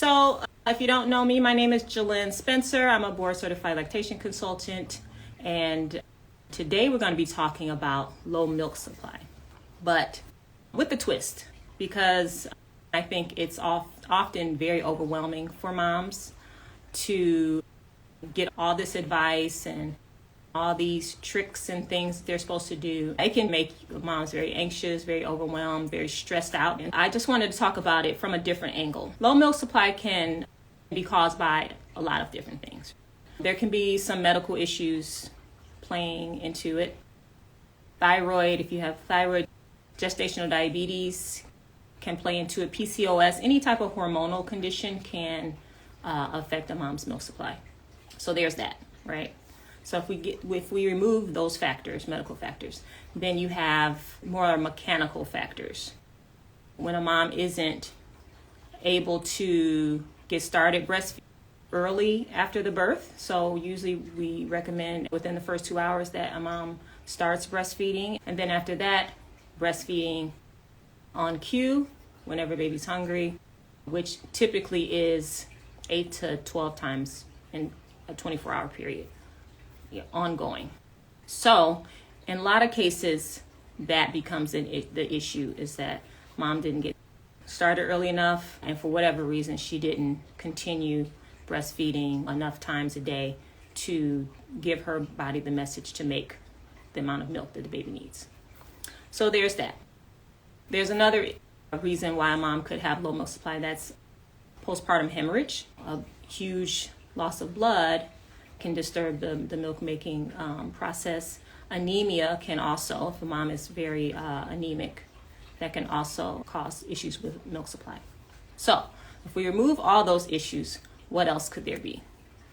So if you don't know me, my name is Jalyn Spencer. I'm a board certified lactation consultant, and today we're going to be talking about low milk supply, but with a twist, because I think it's often very overwhelming for moms to get all this advice and all these tricks and things they're supposed to do. It can make moms very anxious, very overwhelmed, very stressed out. And I just wanted to talk about it from a different angle. Low milk supply can be caused by a lot of different things. There can be some medical issues playing into it. Thyroid, if you have thyroid, gestational diabetes can play into it. PCOS, any type of hormonal condition can affect a mom's milk supply. So there's that, right? So if we remove those factors, medical factors, then you have more mechanical factors. When a mom isn't able to get started breastfeeding early after the birth, so usually we recommend within the first 2 hours that a mom starts breastfeeding, and then after that, breastfeeding on cue whenever baby's hungry, which typically is 8 to 12 times in a 24-hour period. Ongoing. So in a lot of cases that becomes the issue is that mom didn't get started early enough, and for whatever reason she didn't continue breastfeeding enough times a day to give her body the message to make the amount of milk that the baby needs. So there's that. There's another reason why a mom could have low milk supply. That's postpartum hemorrhage. A huge loss of blood can disturb the milk making process. Anemia can also, if a mom is very anemic, that can also cause issues with milk supply. So if we remove all those issues, what else could there be?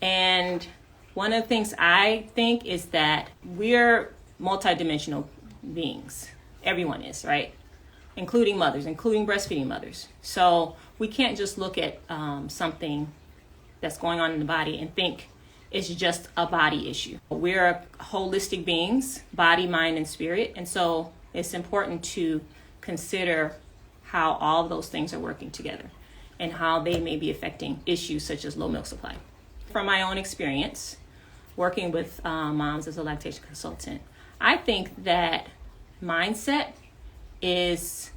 And one of the things I think is that we're multidimensional beings. Everyone is, right? Including mothers, including breastfeeding mothers. So we can't just look at something that's going on in the body and think it's just a body issue. We're holistic beings, body, mind, and spirit. And so it's important to consider how all of those things are working together and how they may be affecting issues such as low milk supply. From my own experience, working with moms as a lactation consultant, I think that mindset is,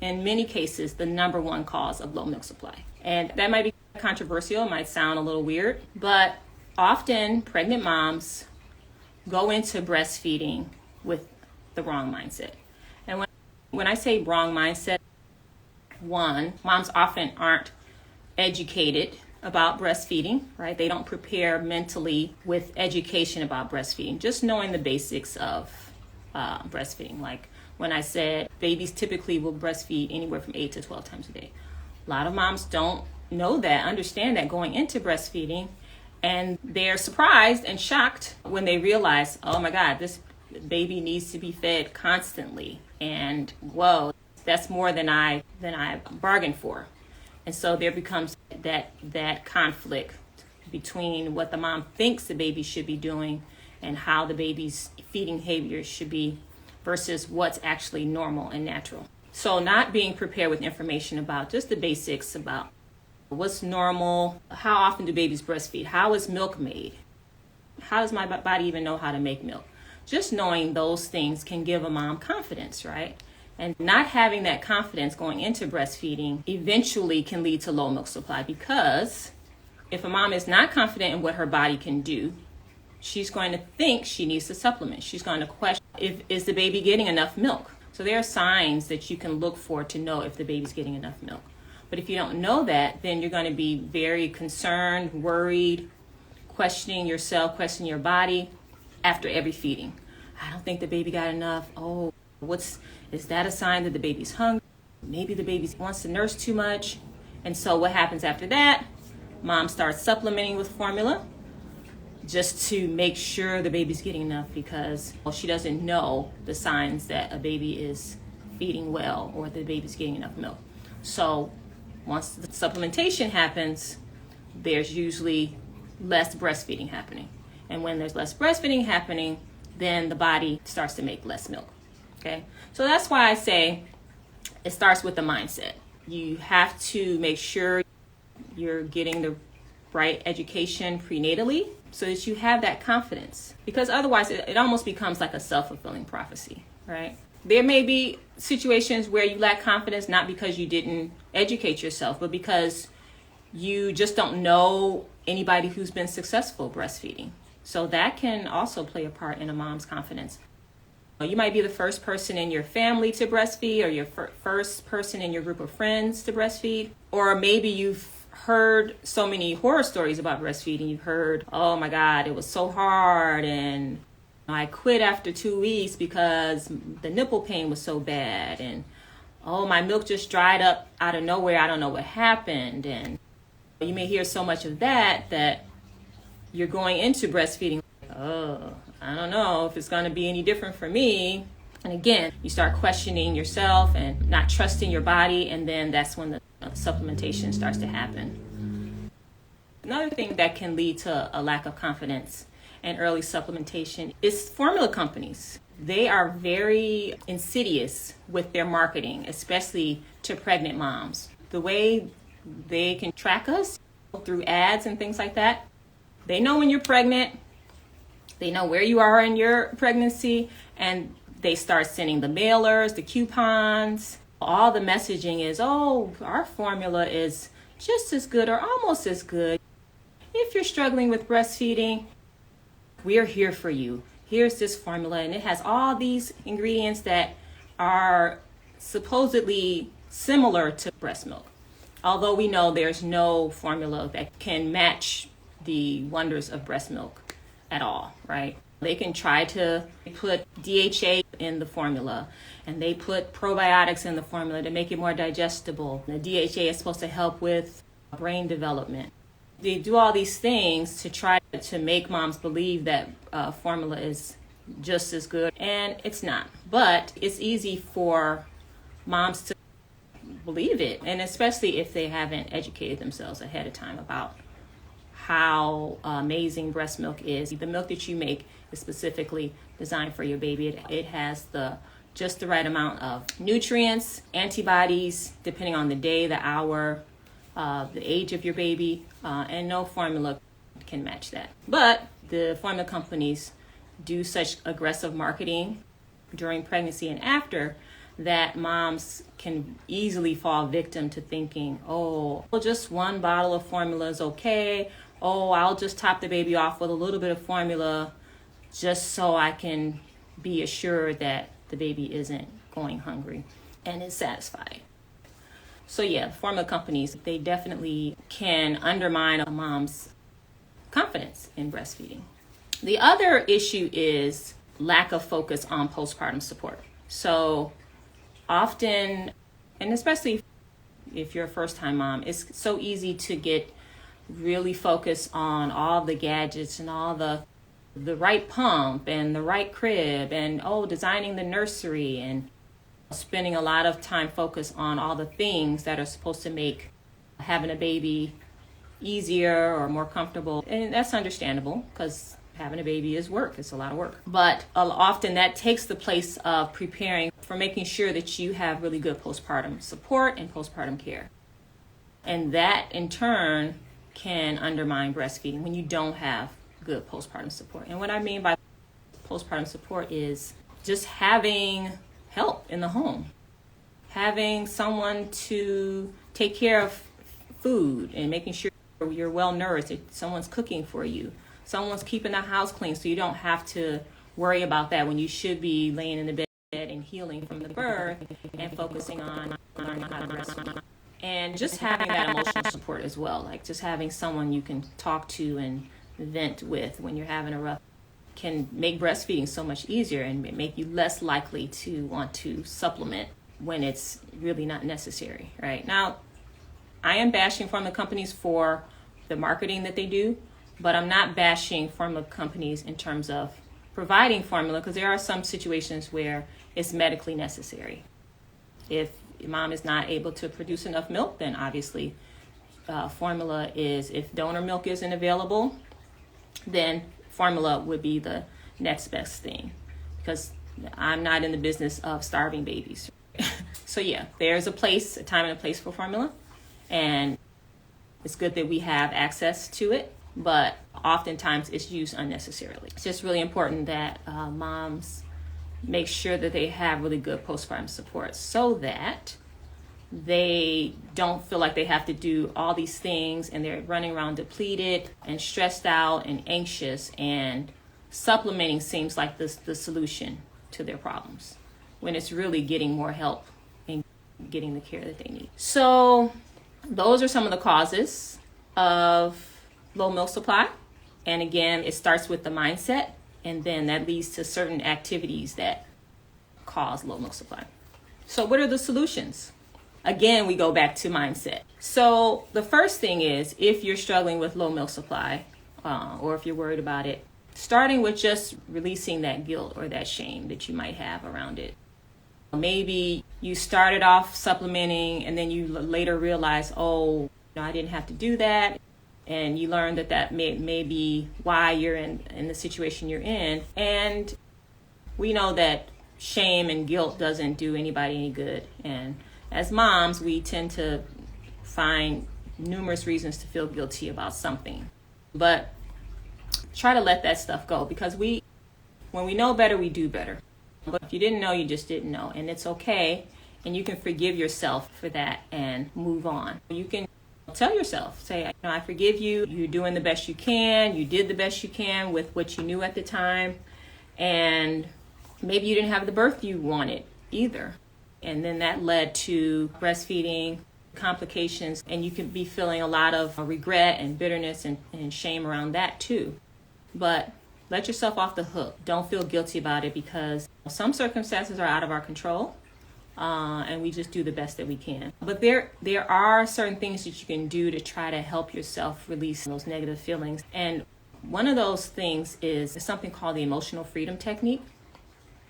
in many cases, the number one cause of low milk supply. And that might be controversial, it might sound a little weird, but often pregnant moms go into breastfeeding with the wrong mindset. And when I say wrong mindset, one, moms often aren't educated about breastfeeding, right? They don't prepare mentally with education about breastfeeding, just knowing the basics of breastfeeding. Like when I said babies typically will breastfeed anywhere from 8 to 12 times a day. A lot of moms don't know that, understand that going into breastfeeding, and they're surprised and shocked when they realize, oh my God, this baby needs to be fed constantly. And whoa, that's more than I bargained for. And so there becomes that conflict between what the mom thinks the baby should be doing and how the baby's feeding behavior should be versus what's actually normal and natural. So not being prepared with information about just the basics about what's normal, how often do babies breastfeed, how is milk made, how does my body even know how to make milk? Just knowing those things can give a mom confidence, right? And not having that confidence going into breastfeeding eventually can lead to low milk supply, because if a mom is not confident in what her body can do, she's going to think she needs to supplement. She's going to question, is the baby getting enough milk? So there are signs that you can look for to know if the baby's getting enough milk. But if you don't know that, then you're going to be very concerned, worried, questioning yourself, questioning your body after every feeding. I don't think the baby got enough. Oh, is that a sign that the baby's hungry? Maybe the baby wants to nurse too much. And so what happens after that? Mom starts supplementing with formula just to make sure the baby's getting enough, because she doesn't know the signs that a baby is feeding well or the baby's getting enough milk. So once the supplementation happens, there's usually less breastfeeding happening. And when there's less breastfeeding happening, then the body starts to make less milk. Okay? So that's why I say it starts with the mindset. You have to make sure you're getting the right education prenatally so that you have that confidence. Because otherwise it almost becomes like a self-fulfilling prophecy, right? There may be situations where you lack confidence, not because you didn't educate yourself, but because you just don't know anybody who's been successful breastfeeding. So that can also play a part in a mom's confidence. You might be the first person in your family to breastfeed, or your first person in your group of friends to breastfeed. Or maybe you've heard so many horror stories about breastfeeding. You've heard, oh my God, it was so hard, and I quit after 2 weeks because the nipple pain was so bad, and oh, my milk just dried up out of nowhere. I don't know what happened. And you may hear so much of that you're going into breastfeeding, oh, I don't know if it's going to be any different for me. And again, you start questioning yourself and not trusting your body, and then that's when the supplementation starts to happen. Another thing that can lead to a lack of confidence and early supplementation is formula companies. They are very insidious with their marketing, especially to pregnant moms. The way they can track us through ads and things like that, they know when you're pregnant, they know where you are in your pregnancy, and they start sending the mailers, the coupons. All the messaging is, oh, our formula is just as good or almost as good. If you're struggling with breastfeeding, we're here for you. Here's this formula, and it has all these ingredients that are supposedly similar to breast milk. Although we know there's no formula that can match the wonders of breast milk at all, right? They can try to put DHA in the formula, and they put probiotics in the formula to make it more digestible. The DHA is supposed to help with brain development. They do all these things to try to make moms believe that formula is just as good, and it's not. But it's easy for moms to believe it, and especially if they haven't educated themselves ahead of time about how amazing breast milk is. The milk that you make is specifically designed for your baby. It has just the right amount of nutrients, antibodies, depending on the day, the hour, the age of your baby, and no formula can match that. But the formula companies do such aggressive marketing during pregnancy and after that moms can easily fall victim to thinking, oh, well, just one bottle of formula is okay. Oh, I'll just top the baby off with a little bit of formula just so I can be assured that the baby isn't going hungry and is satisfied. So yeah, formula companies, they definitely can undermine a mom's confidence in breastfeeding. The other issue is lack of focus on postpartum support. So often, and especially if you're a first-time mom, it's so easy to get really focused on all the gadgets and all the right pump and the right crib and designing the nursery, and spending a lot of time focused on all the things that are supposed to make having a baby easier or more comfortable. And that's understandable because having a baby is work. It's a lot of work. But often that takes the place of preparing for making sure that you have really good postpartum support and postpartum care. And that in turn can undermine breastfeeding when you don't have good postpartum support. And what I mean by postpartum support is just having help in the home, having someone to take care of food and making sure you're well nourished, that someone's cooking for you, someone's keeping the house clean so you don't have to worry about that when you should be laying in the bed and healing from the birth and focusing on learning how to breastfeed. And just having that emotional support as well, like just having someone you can talk to and vent with when you're having a rough, can make breastfeeding so much easier and make you less likely to want to supplement when it's really not necessary, right? Now, I am bashing formula companies for the marketing that they do, but I'm not bashing formula companies in terms of providing formula, because there are some situations where it's medically necessary. If mom is not able to produce enough milk, then obviously formula is, if donor milk isn't available, then formula would be the next best thing, because I'm not in the business of starving babies. So yeah, there's a time and a place for formula, and It's good that we have access to it, but oftentimes it's used unnecessarily. It's just really important that moms make sure that they have really good postpartum support so that they don't feel like they have to do all these things and they're running around depleted and stressed out and anxious, and supplementing seems like the solution to their problems when it's really getting more help and getting the care that they need. So those are some of the causes of low milk supply. And again, it starts with the mindset, and then that leads to certain activities that cause low milk supply. So what are the solutions? Again, we go back to mindset. So the first thing is, if you're struggling with low milk supply, or if you're worried about it, starting with just releasing that guilt or that shame that you might have around it. Maybe you started off supplementing and then you later realize, oh, I didn't have to do that. And you learn that may be why you're in the situation you're in. And we know that shame and guilt doesn't do anybody any good. And as moms, we tend to find numerous reasons to feel guilty about something. But try to let that stuff go, because when we know better, we do better. But if you didn't know, you just didn't know. And it's okay. And you can forgive yourself for that and move on. You can tell yourself, say, I forgive you. You're doing the best you can. You did the best you can with what you knew at the time. And maybe you didn't have the birth you wanted either. And then that led to breastfeeding complications. And you can be feeling a lot of regret and bitterness and shame around that too. But let yourself off the hook. Don't feel guilty about it, because some circumstances are out of our control. And we just do the best that we can. But there are certain things that you can do to try to help yourself release those negative feelings. And one of those things is something called the emotional freedom technique.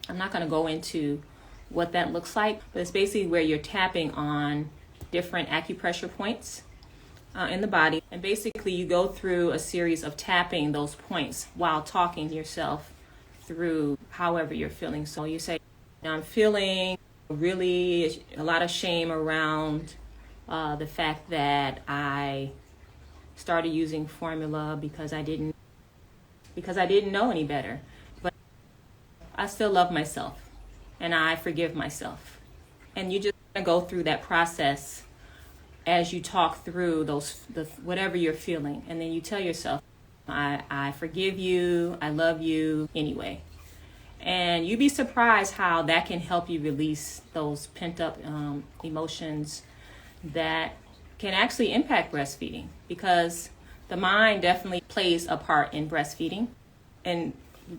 I'm not going to go into what that looks like, but it's basically where you're tapping on different acupressure points in the body. And basically you go through a series of tapping those points while talking to yourself through however you're feeling. So you say, I'm feeling really a lot of shame around the fact that I started using formula because I didn't know any better. But I still love myself and I forgive myself. And you just go through that process as you talk through whatever you're feeling, and then you tell yourself, I forgive you, I love you anyway. And you'd be surprised how that can help you release those pent-up emotions that can actually impact breastfeeding, because the mind definitely plays a part in breastfeeding. And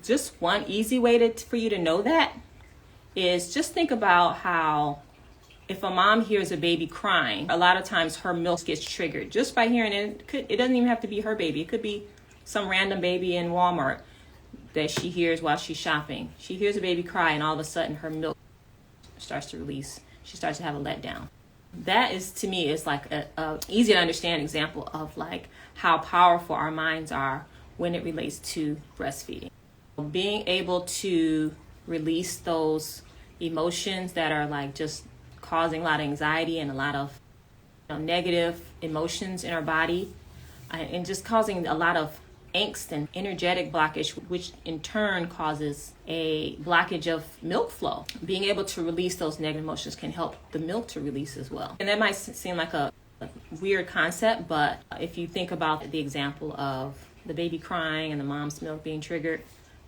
just one easy way for you to know that is just think about how if a mom hears a baby crying, a lot of times her milk gets triggered just by hearing it. It doesn't even have to be her baby. It could be some random baby in Walmart that she hears while she's shopping. She hears a baby cry and all of a sudden her milk starts to release. She starts to have a letdown. That is, to me, is like a easy to understand example of like how powerful our minds are when it relates to breastfeeding. Being able to release those emotions that are like just causing a lot of anxiety and a lot of negative emotions in our body, and just causing a lot of angst and energetic blockage, which in turn causes a blockage of milk flow. Being able to release those negative emotions can help the milk to release as well. And that might seem like a weird concept, but if you think about the example of the baby crying and the mom's milk being triggered,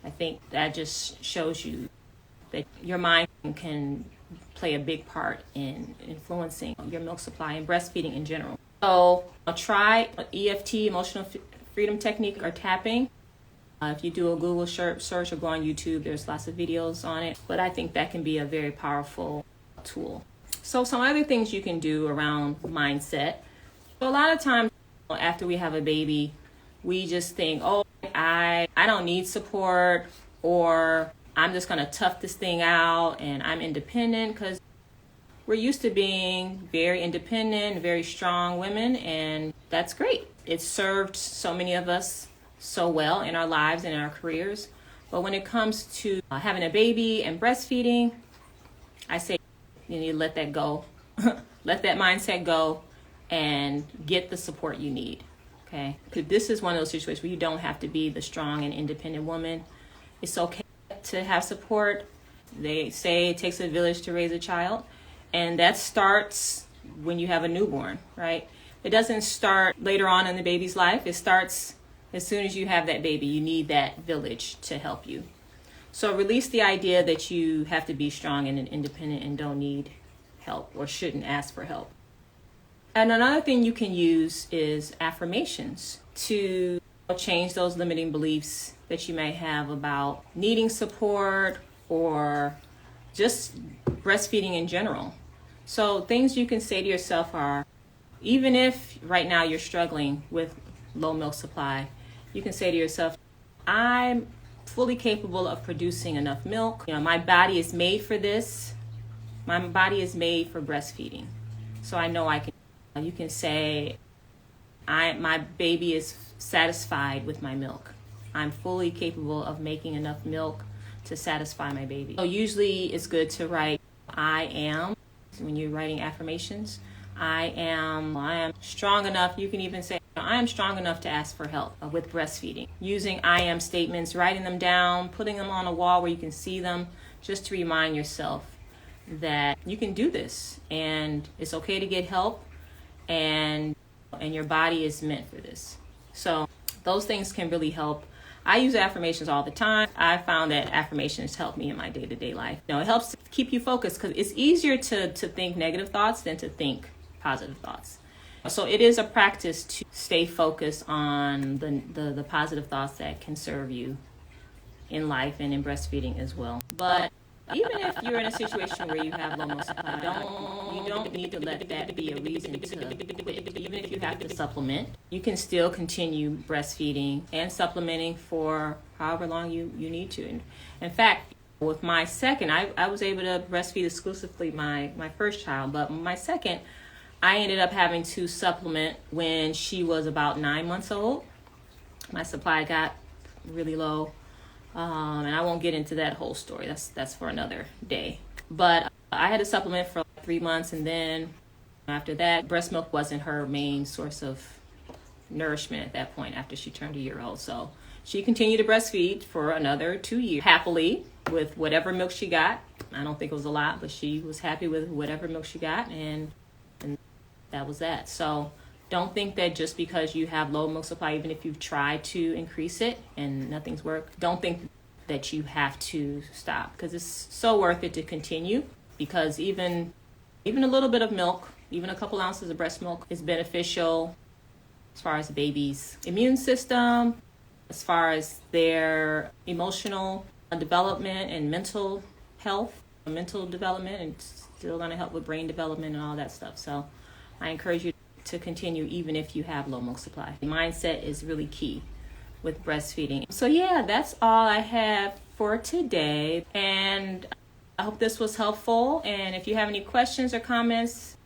I think that just shows you that your mind can play a big part in influencing your milk supply and breastfeeding in general. So try EFT, emotional freedom technique, or tapping. If you do a Google search or go on YouTube, there's lots of videos on it. But I think that can be a very powerful tool. So some other things you can do around mindset. So a lot of times after we have a baby, we just think, oh, I don't need support, or I'm just going to tough this thing out and I'm independent, because we're used to being very independent, very strong women, and that's great. It's served so many of us so well in our lives and in our careers. But when it comes to having a baby and breastfeeding, I say you need to let that go. Let that mindset go and get the support you need. Okay, because this is one of those situations where you don't have to be the strong and independent woman. It's okay to have support. They say it takes a village to raise a child, and that starts when you have a newborn, right? It doesn't start later on in the baby's life. It starts as soon as you have that baby. You need that village to help you. So release the idea that you have to be strong and independent and don't need help or shouldn't ask for help. And another thing you can use is affirmations to change those limiting beliefs that you may have about needing support or just breastfeeding in general. So things you can say to yourself are, even if right now you're struggling with low milk supply, you can say to yourself, I'm fully capable of producing enough milk. My body is made for this. My body is made for breastfeeding. So I know I can. You can say, my baby is satisfied with my milk. I'm fully capable of making enough milk to satisfy my baby. So usually it's good to write, I am, when you're writing affirmations. I am strong enough. You can even say, I am strong enough to ask for help with breastfeeding. Using I am statements, writing them down, putting them on a wall where you can see them, just to remind yourself that you can do this and it's okay to get help, and your body is meant for this. So those things can really help. I use affirmations all the time. I found that affirmations help me in my day-to-day life. It helps to keep you focused because it's easier to think negative thoughts than to think positive thoughts. So it is a practice to stay focused on the positive thoughts that can serve you in life and in breastfeeding as well. But even if you're in a situation where you have low milk supply, you don't need to let that be a reason to quit. Even if you have to supplement, you can still continue breastfeeding and supplementing for however long you need to. In fact, with my second, I was able to breastfeed exclusively my first child, but my second, I ended up having to supplement when she was about 9 months old. My supply got really low. And I won't get into that whole story. That's for another day. But I had to supplement for 3 months, and then after that, breast milk wasn't her main source of nourishment at that point after she turned a year old. So she continued to breastfeed for another 2 years, happily, with whatever milk she got. I don't think it was a lot, but she was happy with whatever milk she got, and that was that. So don't think that just because you have low milk supply, even if you've tried to increase it and nothing's worked, don't think that you have to stop, because it's so worth it to continue, because even a little bit of milk, even a couple ounces of breast milk is beneficial as far as the baby's immune system, as far as their emotional development and mental health, mental development, and still going to help with brain development and all that stuff. So I encourage you to continue even if you have low milk supply. Mindset is really key with breastfeeding. So yeah, that's all I have for today, and I hope this was helpful. And if you have any questions or comments,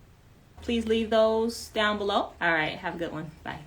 please leave those down below. All right, have a good one. Bye.